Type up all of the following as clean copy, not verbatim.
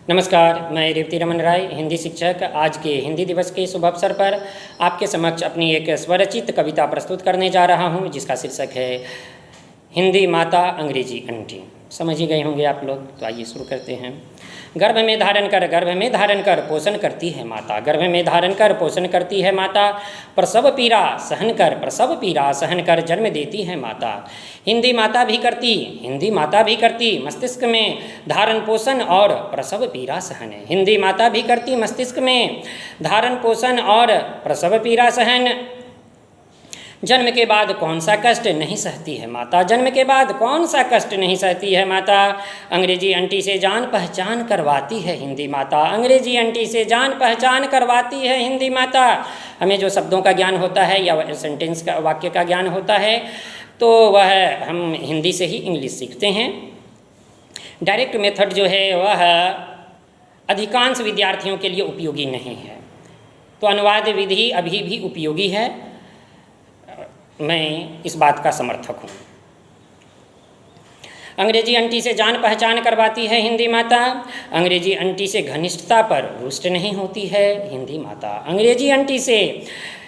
नमस्कार, मैं रेवती रमन राय, हिंदी शिक्षक। आज के हिंदी दिवस के शुभ अवसर पर आपके समक्ष अपनी एक स्वरचित कविता प्रस्तुत करने जा रहा हूं, जिसका शीर्षक है हिंदी माता अंग्रेजी आंटी। समझ ही गए होंगे आप लोग, तो आइए शुरू करते हैं। गर्भ में धारण कर पोषण करती है माता। गर्भ में धारण कर पोषण करती है माता। प्रसव पीड़ा सहन कर जन्म देती है माता। हिंदी माता भी करती मस्तिष्क में धारण पोषण और प्रसव पीड़ा सहन। हिंदी माता भी करती मस्तिष्क में धारण पोषण और प्रसव पीड़ा सहन। जन्म के बाद कौन सा कष्ट नहीं सहती है माता। जन्म के बाद कौन सा कष्ट नहीं सहती है माता। अंग्रेजी आंटी से जान पहचान करवाती है हिंदी माता। अंग्रेजी आंटी से जान पहचान करवाती है हिंदी माता। हमें जो शब्दों का ज्ञान होता है या सेंटेंस का, वाक्य का ज्ञान होता है, तो वह हम हिंदी से ही इंग्लिश सीखते हैं। डायरेक्ट मेथड जो है वह अधिकांश विद्यार्थियों के लिए उपयोगी नहीं है, तो अनुवाद विधि अभी भी उपयोगी है। मैं इस बात का समर्थक हूँ। अंग्रेजी आंटी से जान पहचान करवाती है हिंदी माता। अंग्रेजी आंटी से घनिष्ठता पर रुष्ट नहीं होती है हिंदी माता। अंग्रेजी आंटी से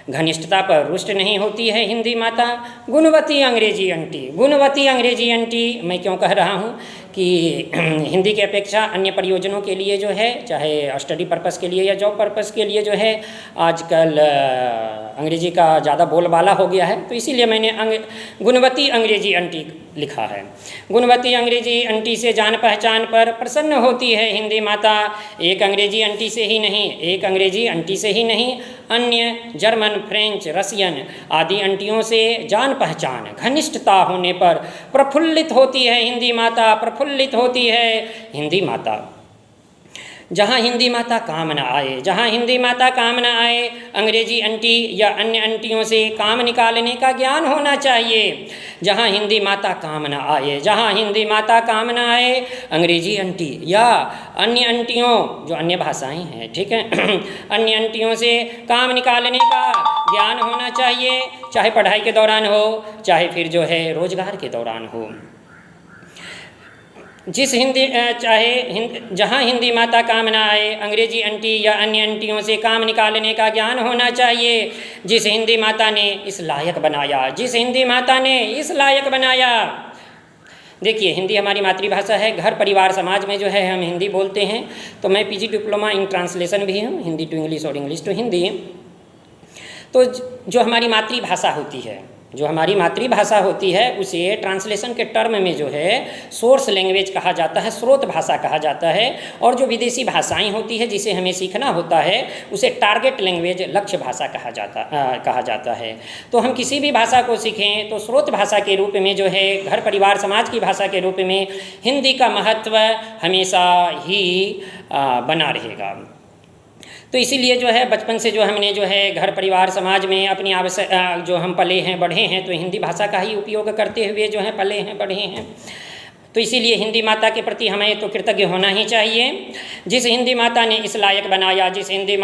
घनिष्ठता पर रुष्ट नहीं होती है हिंदी माता। गुणवती अंग्रेजी आंटी मैं क्यों कह रहा हूँ कि हिंदी के अपेक्षा अन्य प्रयोजनों के लिए जो है, चाहे स्टडी पर्पस के लिए या जॉब पर्पस के लिए जो है, आजकल अंग्रेजी का ज़्यादा बोलबाला हो गया है, तो इसीलिए मैंने गुणवती अंग्रेजी आंटी लिखा है। गुणवती अंग्रेजी आंटी से जान पहचान पर प्रसन्न होती है हिंदी माता। एक अंग्रेजी आंटी से ही नहीं, अन्य जर्मन, फ्रेंच, रसियन आदि आंटियों से जान पहचान घनिष्ठता होने पर प्रफुल्लित होती है हिंदी माता। जहाँ हिंदी माता काम न आए, अंग्रेजी आंटी या अन्य आंटियों से काम निकालने का ज्ञान होना चाहिए। जहाँ हिंदी माता काम न आए, अंग्रेजी आंटी या अन्य आंटियों, जो अन्य भाषाएं हैं, ठीक है, अन्य आंटियों से काम निकालने का ज्ञान होना चाहिए, चाहे पढ़ाई के दौरान हो, चाहे फिर जो है रोजगार के दौरान हो। जहाँ हिंदी माता काम ना आए, अंग्रेजी आंटी या अन्य आंटियों से काम निकालने का ज्ञान होना चाहिए। जिस हिंदी माता ने इस लायक बनाया। देखिए, हिंदी हमारी मातृभाषा है। घर परिवार समाज में जो है हम हिंदी बोलते हैं। तो मैं पीजी डिप्लोमा इन ट्रांसलेशन भी हूँ, हिंदी टू इंग्लिश और इंग्लिश टू हिंदी। तो जो हमारी मातृभाषा होती है उसे ट्रांसलेशन के टर्म में जो है सोर्स लैंग्वेज कहा जाता है, स्रोत भाषा कहा जाता है। और जो विदेशी भाषाएं होती है जिसे हमें सीखना होता है उसे टारगेट लैंग्वेज, लक्ष्य भाषा कहा जाता है। तो हम किसी भी भाषा को सीखें तो स्रोत भाषा के रूप में जो है, घर परिवार समाज की भाषा के रूप में हिंदी का महत्व हमेशा ही बना रहेगा। तो इसीलिए जो है बचपन से जो हमने जो है घर परिवार समाज में अपनी जो हम पले हैं बढ़े हैं, तो हिंदी भाषा का ही उपयोग करते हुए जो है पले हैं बढ़े हैं। तो इसीलिए हिंदी माता के प्रति हमें तो कृतज्ञ होना ही चाहिए। जिस हिंदी माता ने इस लायक बनाया उस हिंदी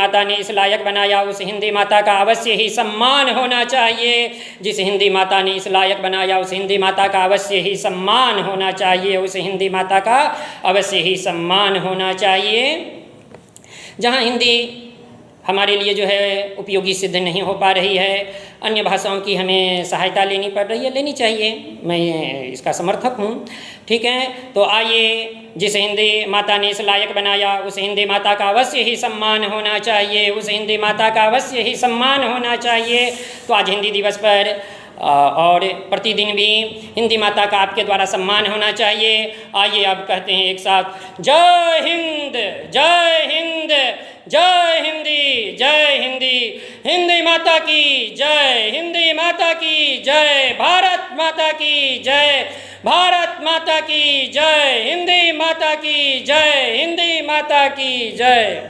माता का अवश्य ही सम्मान होना चाहिए। जिस हिंदी माता ने इस लायक बनाया उस हिंदी माता का अवश्य ही सम्मान होना चाहिए। जहाँ हिंदी हमारे लिए जो है उपयोगी सिद्ध नहीं हो पा रही है, अन्य भाषाओं की हमें सहायता लेनी चाहिए। मैं इसका समर्थक हूँ, ठीक है। तो आइए, जिस हिंदी माता ने इस लायक बनाया उस हिंदी माता का अवश्य ही सम्मान होना चाहिए। तो आज हिंदी दिवस पर और प्रतिदिन भी हिंदी माता का आपके द्वारा सम्मान होना चाहिए। आइए अब कहते हैं एक साथ, जय हिंद, जय हिंद, जय हिंदी, जय हिंदी, हिंदी माता की जय, हिंदी माता की जय, भारत माता की जय, भारत माता की जय, हिंदी माता की जय, हिंदी माता की जय।